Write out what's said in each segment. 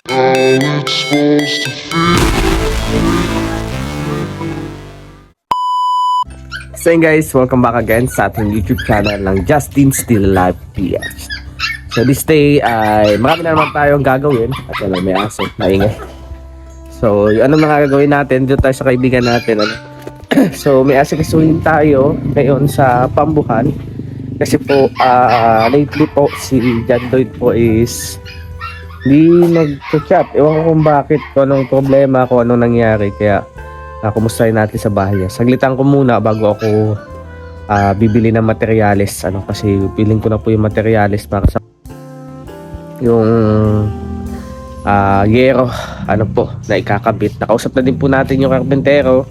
how it's supposed to feel. So yun guys, welcome back again sa ating YouTube channel ng Justin Still Life PH. So this day ay marami na naman tayong gagawin. At wala, may aso, maingay. So yung ano mga gagawin natin, dito tayo sa kaibigan natin. Ano? So may asikasuhin tayo ngayon sa Pambuhan. Kasi po lately po si John Lloyd po is di nag-chat. Ewan ko kung bakit, kung anong problema, kung anong nangyari. Kaya kumustahin natin sa bahay niya. Saglitan ko muna bago ako bibili ng materyales. Kasi piling ko na po yung materyales para sa yung yero na ikakabit. Nakausap na din po natin yung karpentero.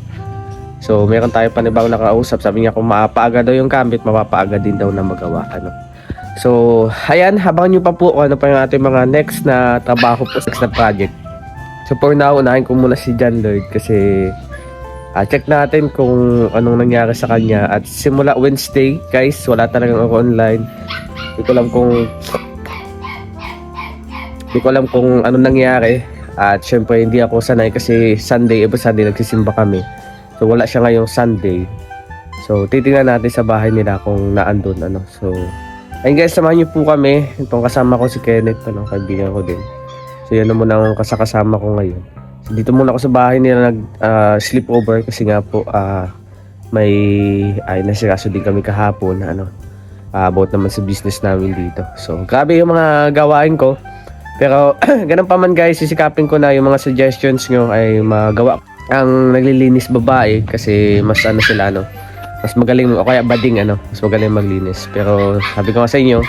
So meron tayo panibang nakausap. Sabi niya kung mapaaga daw yung kambit, mapapaaga din daw na magawa. So ayan, habang nyo pa po kung ano pa yung ating mga next na trabaho po, next na project. So for now, unahin ko muna si John Lloyd kasi check natin kung anong nangyari sa kanya. At simula Wednesday guys, wala talagang ako online. Hindi ko alam kung anong nangyari. At syempre hindi ako sanay kasi every Sunday nagsisimba kami. So wala siya ngayong Sunday. So titingnan natin sa bahay nila kung naandun. So ayun guys, samahan niyo po kami. Itong kasama ko si Kenneth, kaibigan ko din. So yan na muna ang kasama ko ngayon. So, dito muna ako sa bahay nila sleepover kasi nga po may nasikaso din kami kahapon about naman sa business namin dito. So grabe yung mga gawain ko. Pero ganun pa man guys, sisikapin ko na yung mga suggestions nyo ay magawa. Ang naglilinis babae kasi mas sila mas magaling, o kaya bading mas magaling maglinis. Pero sabi ko nga sa inyo,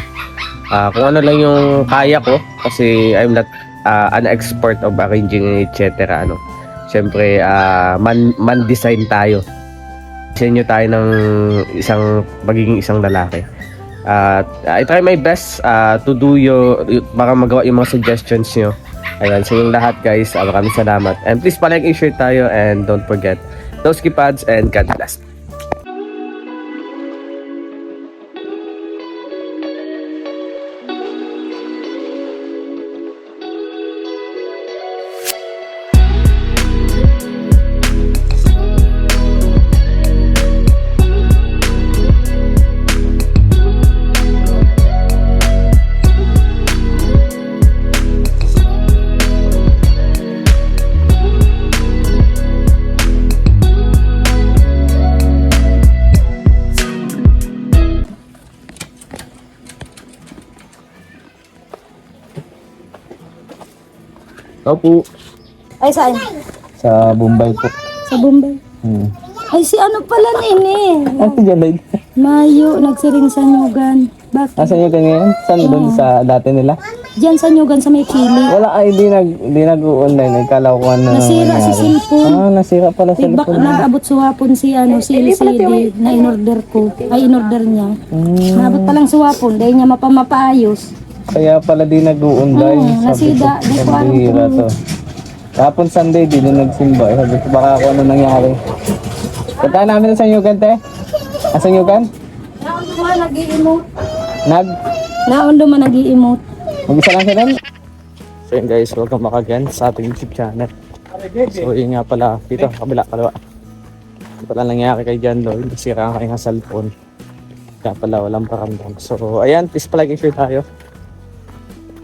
kung ano lang yung kaya ko kasi I'm not an expert of arranging etc. Siyempre man design tayo. Design tayo ng magiging isang lalaki. I try my best to do para magawa yung mga suggestions nyo. Ayan, sa yung lahat guys, maraming salamat. And please palike and share tayo, and don't forget those keypads, and God bless. Opo. Ay, saan? Sa Bombay po. Sa Bombay. Ay, si ano pala nini? Si John Lloyd. Mayo, nagsiring sa Nyugan. Bakit? Nasa inyo ngayon? Saan doon sa dati nila? Diyan sa Nyugan sa may Chili. Wala ay, di nag-online. Kala ko Nasira si cellphone. Nasira pala sa Bak cellphone. nag-abot suwapon si CD na in-order ko. Ay, in-order niya. Nabot palang suwapon. Dahil niya mapaayos. Kaya pala di nag-online. Nasida. Di ko alam Hira to. Kapon Sunday, di na nagsimba. Sabi ko baka ako ano nangyari. Punta namin sa Nyugan, te. Sa Nyugan? Naon duman nag-i-emote. Naon duman nag-i-emote. Mag-isa lang siya doon. So yun guys, welcome back again sa ating YouTube channel. So yun nga pala, dito, kabila. Ito pala nangyari kay John Lloyd. Nasira ang kanyang cellphone. Kaya pala walang paramdam. So ayan, please palike and share tayo.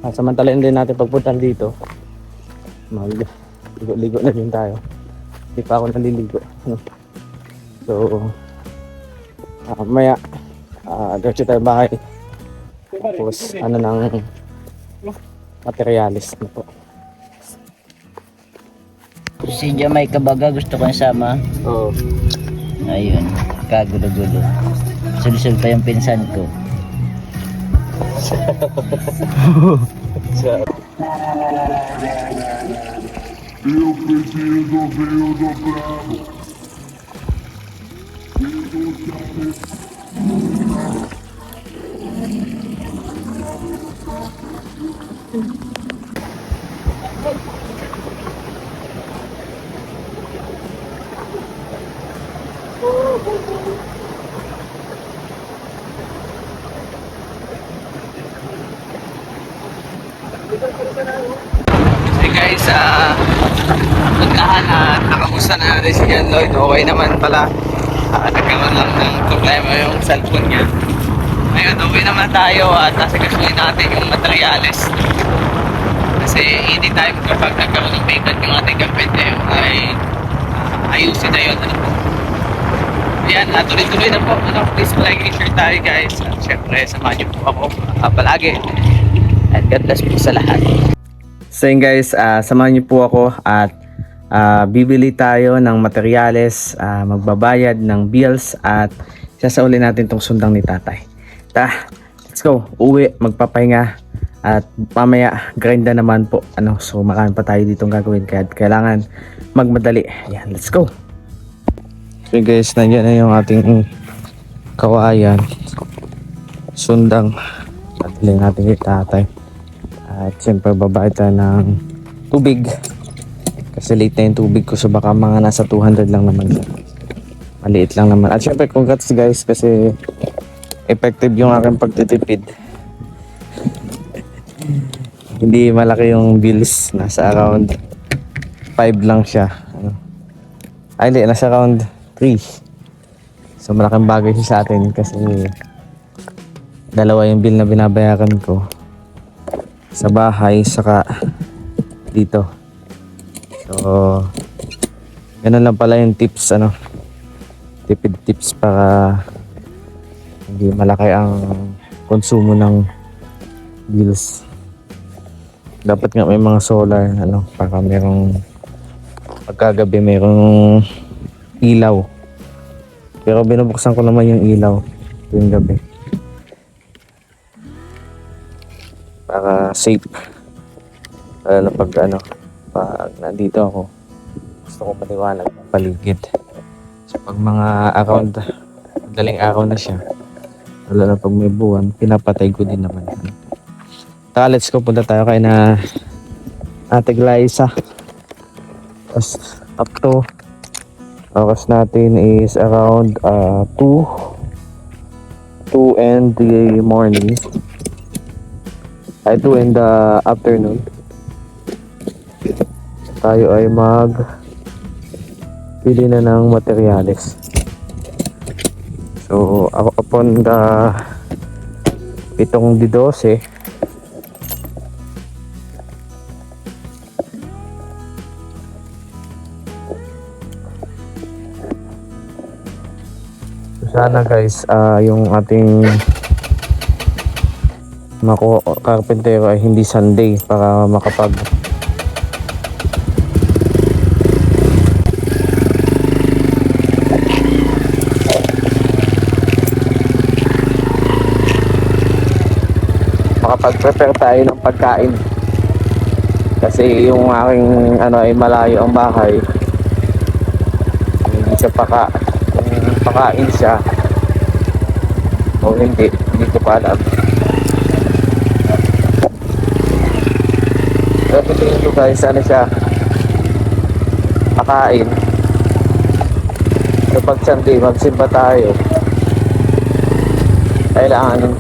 Samantalain din natin pagpuntan dito. Ligo-ligo na din tayo. Hindi pa ako naliligo. So maya diretso tayo bahay. Tapos ng materialis na po. Si Jamay Kabaga gusto ko sama. Oo. Ayun, kagulo-gulo. Sul-sul pa yung pinsan ko. Eu preciso ver do bravo. Hey guys, puntahan at nakamusta na natin si John Lloyd. Okay naman pala. Nagkaroon lang ng problema yung cellphone niya. Ngayon, okay naman tayo at nasigasuhin natin yung materials. Kasi anytime kapag nagkaroon ng payment yung ating gamit ngayon ay ayusin na yun. Yan, tuloy-tuloy na po. Please like and share tayo guys. At syempre, samahan niyo po ako palagi. At God bless po sa lahat. So yun guys, samahan niyo po ako at bibili tayo ng materyales, magbabayad ng bills at sasauli natin tong sundang ni tatay. Let's go. Uwi, magpapahinga at mamaya grind na naman po. So marami pa tayo ditong gagawin kaya kailangan magmadali. Ayan, let's go. So guys, nandiyan na yung ating kawayan. Sundang. Padali natin kay tatay. At siyempre babayad tayo ng tubig. Kasi late na yung tubig ko. So baka mga nasa 200 lang naman. Maliit lang naman. At siyempre congrats guys kasi effective yung aking pagtitipid. Hindi malaki yung bills. Nasa around 5 lang siya. Ay hindi, nasa around 3. So malaking bagay siya sa atin kasi dalawa yung bill na binabayaran ko. Sa bahay, saka dito. So ganun lang pala yung tips, tipid tips para hindi malaki ang konsumo ng bills. Dapat nga may mga solar, para merong pagkagabi merong ilaw. Pero binubuksan ko naman yung ilaw tuwing gabi para safe. Lalo na pag nandito ako, gusto ko maliwanag ang paligid. So pag mga madaling araw na siya, lalo na pag may buwan, pinapatay ko din naman. Let's go, punta tayo kay na Ate Glyza. Tapos up to oras natin is around 2 in the morning. 2 in the afternoon. Tayo ay pili na ng materyales. So upon the 7:12 sana guys, yung ating karpentero ay hindi Sunday para makapag prepare tayo ng pagkain. Kasi yung aking ay malayo ang bahay. Hindi siya pakain siya o hindi ko pa alam. Pero tingin ko guys, siya pakain. Kapag Sunday magsimba tayo, kailangan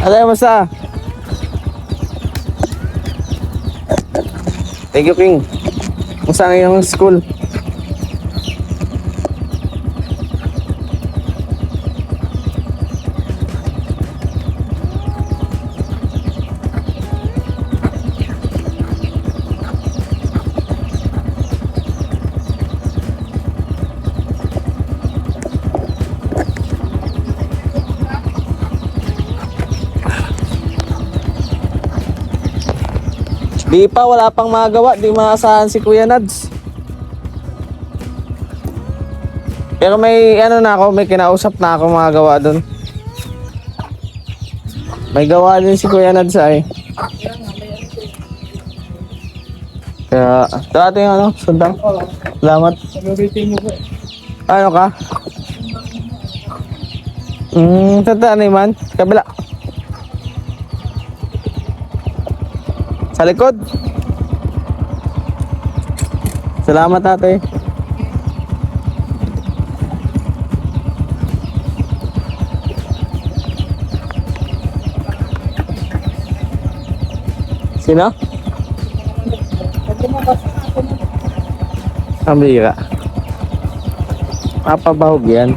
Ano basta? Thank you, King. Kumusta ang iyong school? Di pa, wala pang magawa. Di maasahan si Kuya Nads. Pero may ano na ako, may kinausap na ako mga gawa doon. May gawa din si Kuya Nads ay. Kaya, dati yung ano, sundang. Salamat. Ano ka? Tata na man. Kabila. Sa likod. Salamat ate. Sino? Ang bira. Mapabahog yan.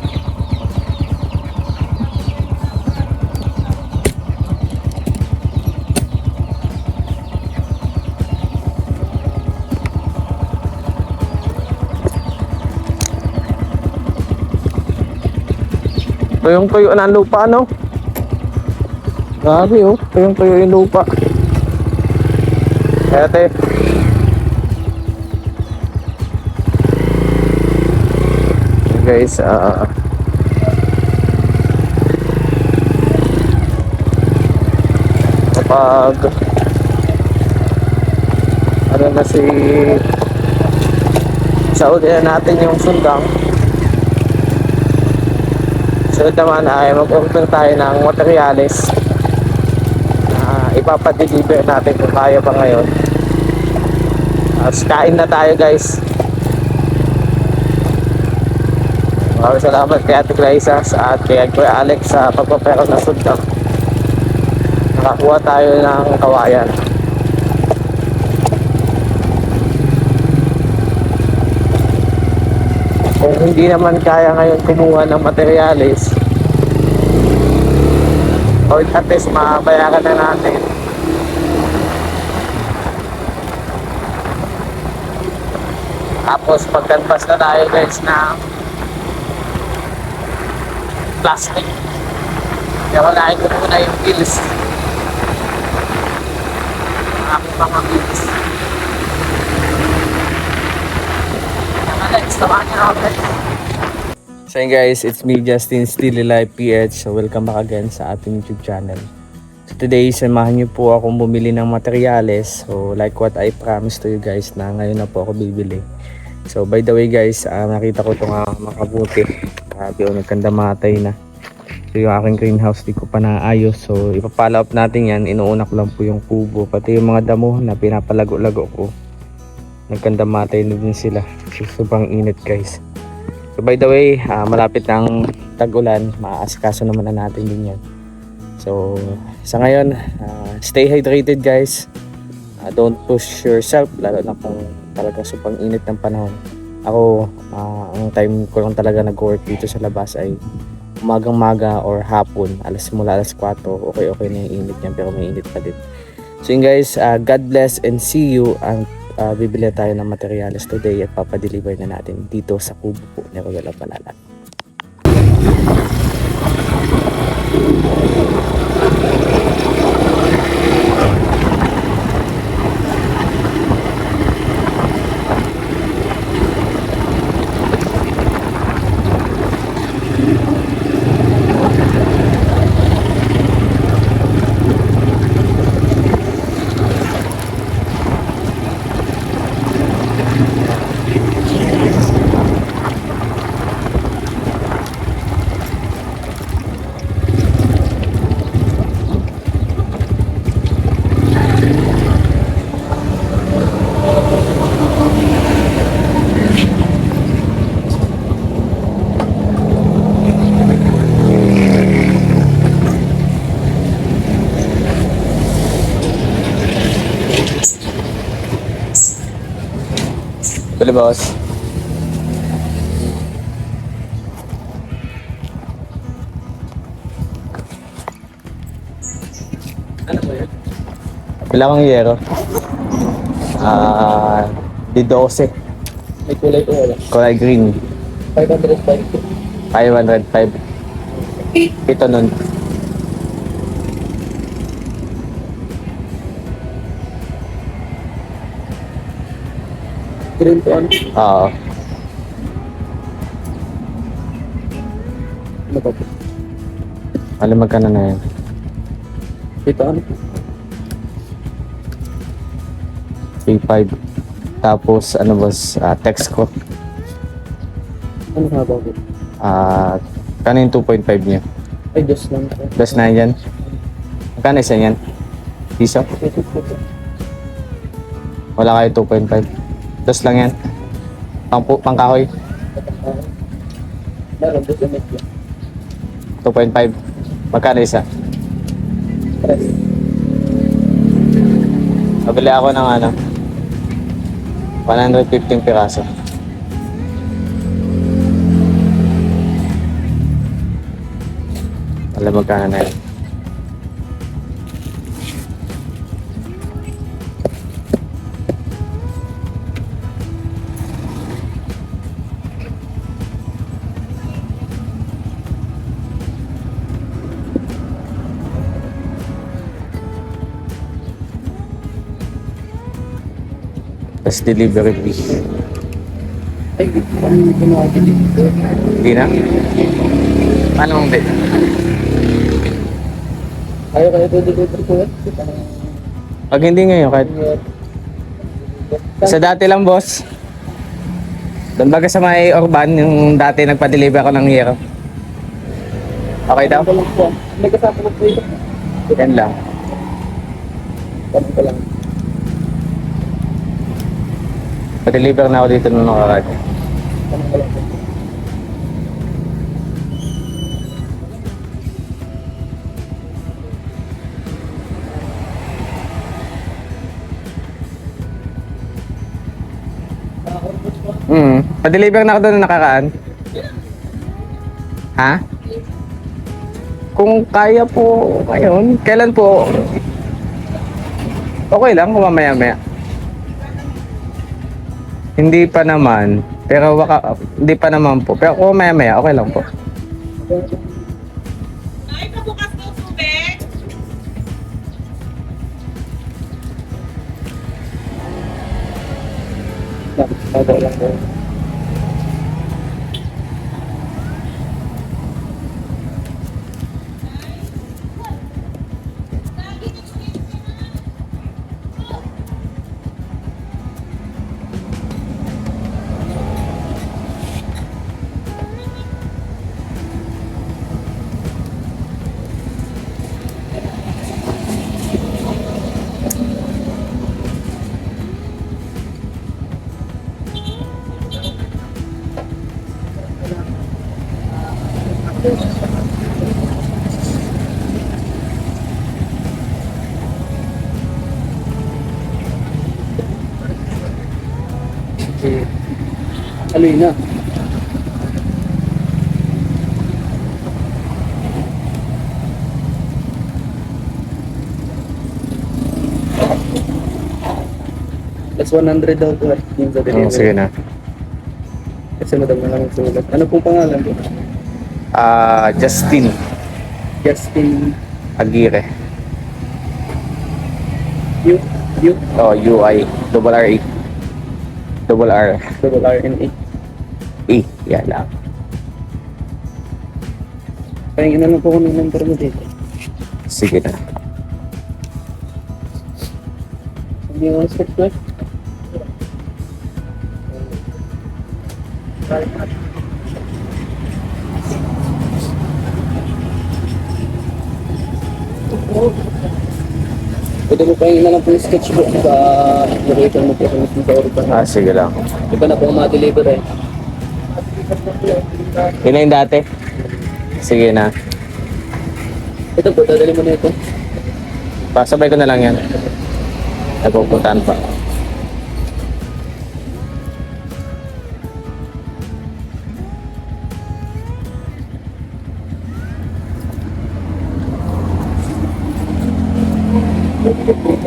Tuyong-tuyo na ang lupa, no? Grabe, oh. Tuyong-tuyo yung lupa. Kaya, te. Guys, kapag ano na si Saudi na natin yung sundang, sunod naman ay mag-order tayo ng materyales na ipapadeliver natin kung kaya pa ngayon. Kain na tayo, guys. Maraming salamat kay Ate Clarissa at kay Kuya Alex sa pagpapero na sundang. Nakakuha tayo ng kawayan. Kung hindi naman kaya ngayon kumuha ng materyales, or at least mabayaran na natin, tapos pagkanpas na tayo, guys, ng plastic. Kaya walain ko muna yung bills, aking mga bills. So yun, guys, it's me, Justin Steely Life PH. So welcome back again sa ating YouTube channel. So today, samahan niyo po akong bumili ng materyales. So like what I promised to you guys na ngayon na po ako bibili. So by the way, guys, nakita ko itong makabuti. Grabe, nagkandamatay na. So yung aking greenhouse di ko pa naayos. So ipapala up natin yan. Inuuna ko lang po yung kubo. Pati yung mga damo na pinapalago-lago ko. Nagkandamatay na din sila. Sobrang init, guys. So by the way, malapit ng tag-ulan. Maaasikaso naman na natin din yan. So sa ngayon, stay hydrated, guys. Don't push yourself. Lalo na kung talaga sobrang init ng panahon. Ako, ang time ko lang talaga nag-work dito sa labas ay umagang-maga or hapon. Simula alas 4. Okay na yung init niyan, pero may init pa din. So yun, guys, God bless and see you. Bibili tayo ng materials today at papadeliver na natin dito sa kubo po ni Royal Palalat. boss. Pila kang yero? Di 12. May kulay po wala. Kulay green. 505. 505. Ito nun. Green po ano? Oo. Ano pa po? Alam magkano na yan? Dito ano? 3.5. Tapos ano boss, text ko. Ano haba po? Kano yung 2.5 niya? Ay, dos lang po. Plus 9 yan. Magkano isa yan? Piso? Ito po po. Wala kayo 2.5. Dos lang yan. Pangkahoy. Meron, dos ulit po. 2.5. Magkano isa? Press. Mabili ako ng 115 piraso. Alam magkano na yan. Tapos delivery fee. Ay, paano ginawa dito? Hindi na? Paano hindi? Ayaw kayo ito deliver po yan? Pag hindi ngayon, kahit sa dati lang boss. Doon baga sa may urban, yung dati nagpa-deliver ako ng hero. Okay daw? Ano lang po? May kasama ko po ito. Yan lang. Tanong ko lang. Pa-deliver na ako dito nung nakaraan. Tanong ko lang po. Pa-deliver na ako doon nung nakaraan. Ha? Kung kaya po ngayon, kailan po? Okay lang kung mamaya-maya. Hindi pa naman. Pero hindi pa naman po. Pero kung mamaya-maya, okay lang po. Ay, pabukas ng tubig. Bago lang po. Okay. Aloy na. Plus 100 daw po yung sa delivery. Sige na. Kasi madam na lang ang sulat. Ano pong pangalan po? Justin Justin Aguirre. U Oh, UI. Double R A. Double R. double RNA. E. Yan lang. Pahingin na lang po ko ng number mo dito. Sige na. Hindi mo expect ko eh. Pwede mo pahingin na lang po yung sketchbook sa location mo po sa mismo sa Oripan. Sige lang. Iba na po ang ma-deliver eh. Yun na yung dati. Sige na. Ito po, dadali mo na ito. Pasabay ko na lang yan. Nagpupuntahan pa.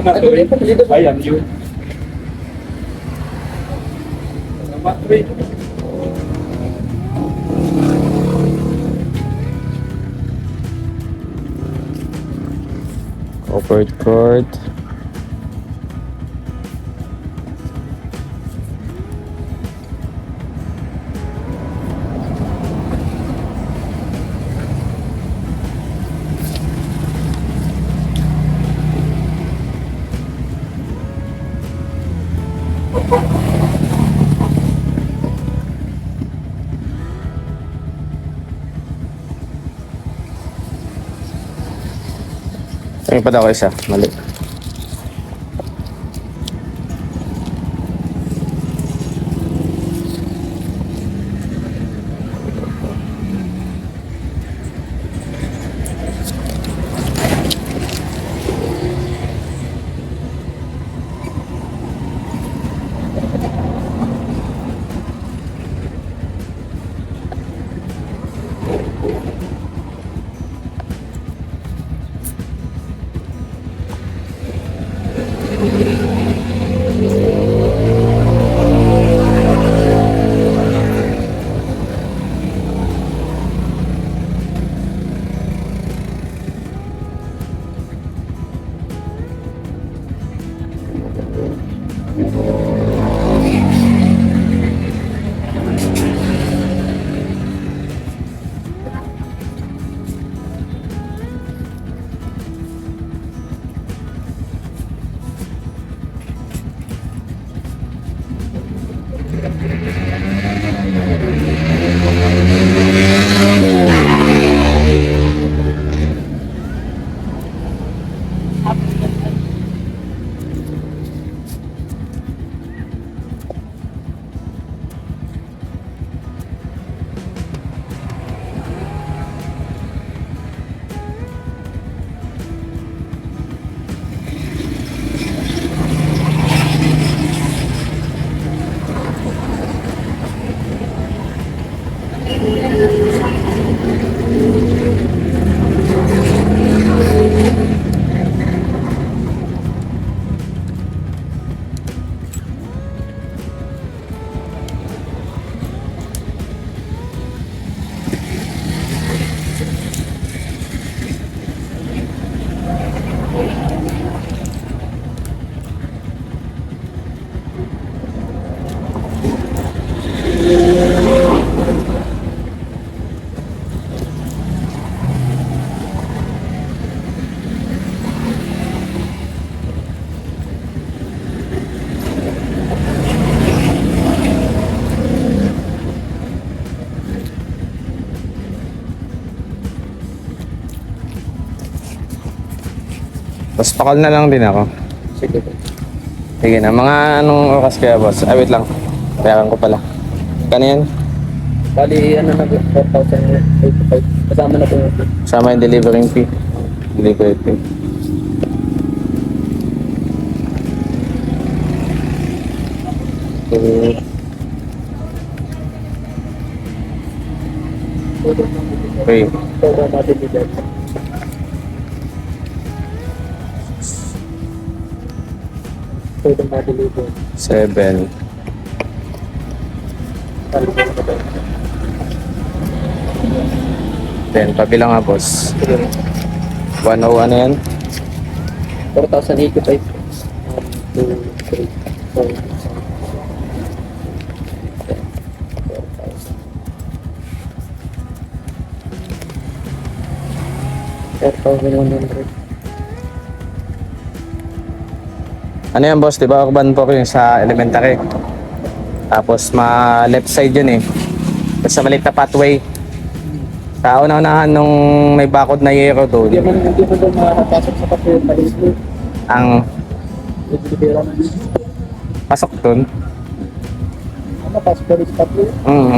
Ayan yun. Covered court. Tingin pa daw isa. Mali. Tapos pakal na lang din ako. Sige po. Sige na, mga anong oras kaya boss? Ay wait lang, bayaran ko pala. Kano yan? Bali, ano na po, 4,085. Kasama na po yung Sama yung delivering fee. Delivery fee. Okay. program natin dito. Pwede ma-deliver. 7. Then, pabilang nga boss. 101 ano yan? 4,085. 1, 2, 3, 4, 4,100. Ano yan boss, di ba urban po yung sa elementary? Tapos left side yun eh. Tapos sa maliit na pathway. Sa una-unahan nung may bakod na yero doon. Hindi man doon makakapasok sa papel palito. Ang Deliver na dito. pasok doon. Ano, pasok pa rin sa papel?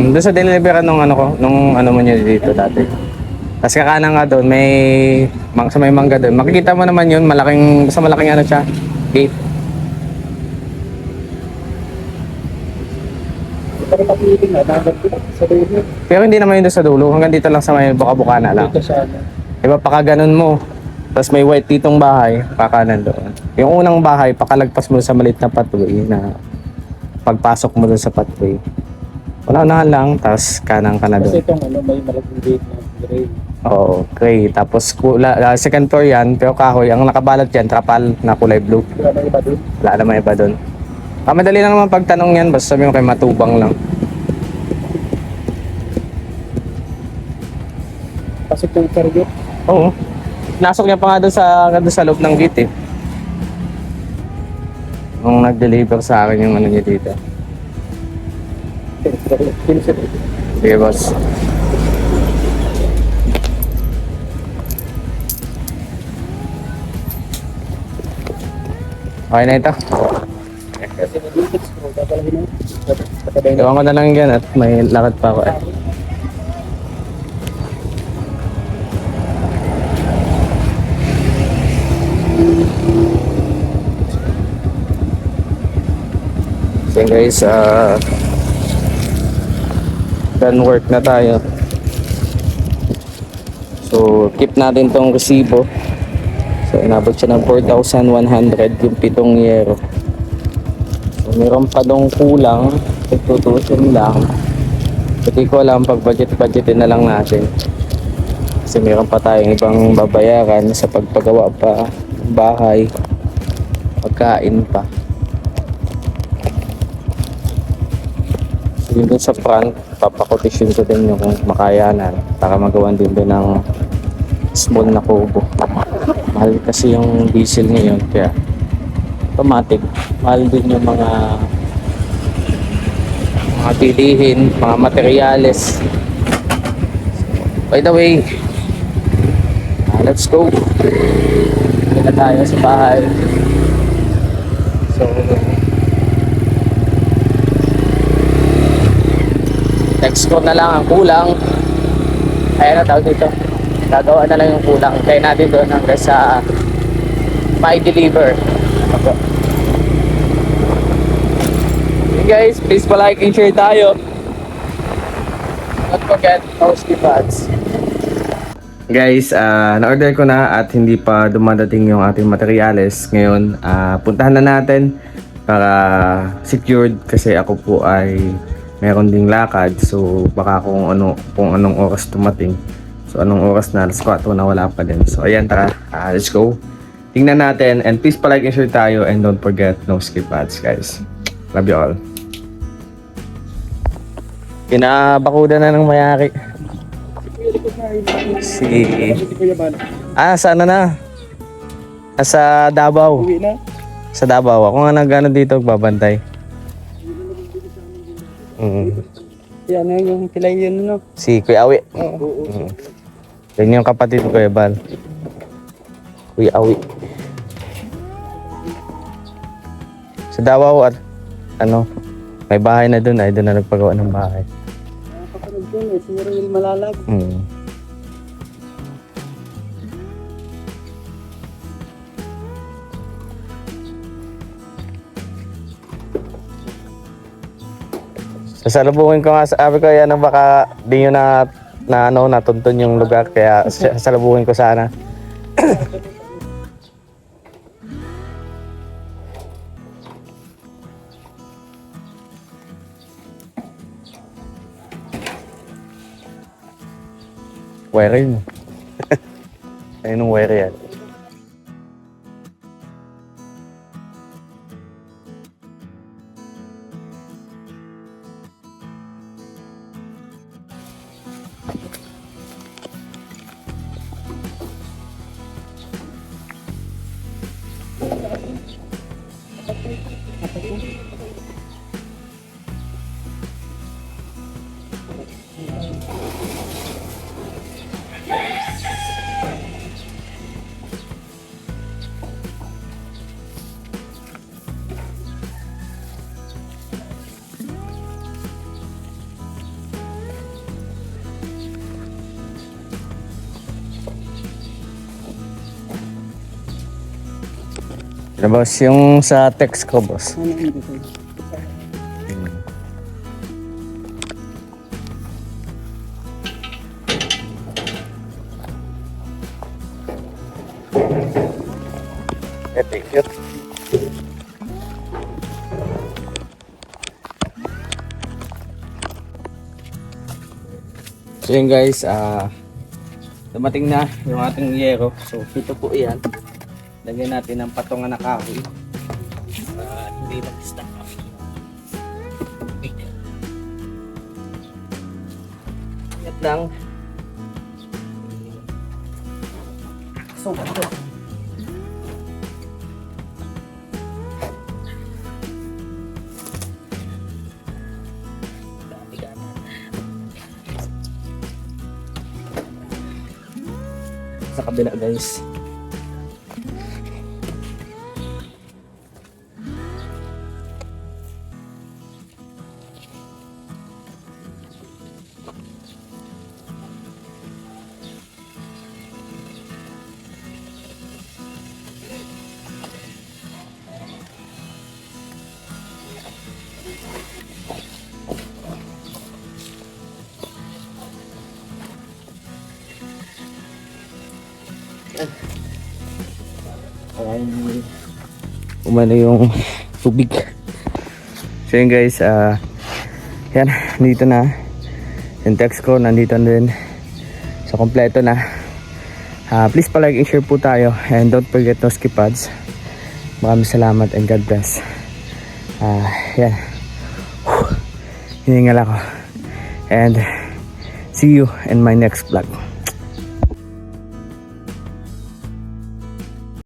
Doon sa deliveran nung ano ko, nung ano mo niya dito dati. Tapos kakanan nga doon, sa may mangga doon. Makikita mo naman yun, basta malaking ano siya, gate. Pero papiling na, dagat ko sa dulo. Pero hindi naman yun doon sa dulo, hanggang dito lang sa may buka-buka na lang. Dito sa ano. Diba paka ganun mo, tapos may white ditong bahay, kakanan doon. Yung unang bahay, pakalagpas mo sa maliit na pathway na pagpasok mo dun sa pathway. Una-unahan lang, tapos kanang ka na Kasi doon. itong ano, may malaking gate na gray. Oo, gray. Tapos second floor yan, pero kahoy. Ang nakabalot yan, trapal na kulay blue. Wala nang iba doon. Wala naman iba doon. Madali lang naman pagtanong yan, basta sabi mo kay matubang lang. Pasok yung target. Oo. Nasok niya pa nga doon sa loob ng gate eh. Nung nag-deliver sa akin yung ano niya dito. Sige boss. Okay na ito. Kasi nag-index ko, dadalhin mo. Patabay na. Gawan ko na lang yan at may lakad pa ako eh. So guys, done work na tayo. So keep natin tong resibo. So inabot siya ng 4,100 yung 7 yero. So meron pa dong kulang, tututusin lang. Hindi ko alam, pag budgetin na lang natin. Kasi meron pa tayong ibang babayaran sa pagpagawa pa ng bahay, pagkain pa. So yun dun sa front, papakotisyon ko din yung makayanan para magawan din doon ng small na kubo. Mahal kasi yung diesel ngayon, kaya automatic mahal din yung mga bilihin, mga materyales. By the way, let's go. Hindi na tayo sa bahay. So text ko na lang ang kulang. Ayan na tawag dito. Gagawa na lang yung kulang. Kaya natin doon hanggang sa may deliver. Okay. Hey guys, please pa-like and share tayo. Don't forget, Toasty Buds. Guys, na-order ko na at hindi pa dumadating yung ating materyales. Ngayon, puntahan na natin para secured kasi ako po ay meron ding lakad. So baka kung anong oras dumating. So anong oras na, alas 4 na wala pa din. So ayan, tara, let's go. Tingnan natin and please pa-like and share tayo and don't forget no skip ads guys. Love you all. Kinabakuda na ng mayari. Sa ano na? Sa Davao. Uwi na. Sa Davao. Ako nga nag-ano dito, babantay. Yan na yung pilay yun, no? Si Kuya Awi. Oo. Yan yung kapatid ko, Kuya Bal. Kuya Awi. Sa Davao at ano, may bahay na doon, ay doon na nagpagawa ng bahay. Kapanood yun eh, si Ruel Malalag. Sasalubungin ko nga, sabi ko yan, baka di nyo natuntun yung lugar, kaya sasalubungin ko sana. Wire yun. Ayun yung wire yan. Boss, yung sa text ko, boss. Ano yung dito? Thank you. So yun guys, dumating na yung ating yero. So ito po yan. Lagyan natin ng patungan na kahoy. Hindi mag-stack up. Yan lang. So ito. Sa kabila guys. Umano yung tubig. So yun guys, yan, nandito na yung text ko, nandito na din. So kompleto na. Please palike and share po tayo, and don't forget to skip ads. Maraming salamat and God bless. Yan, hiningal ako, and see you in my next vlog.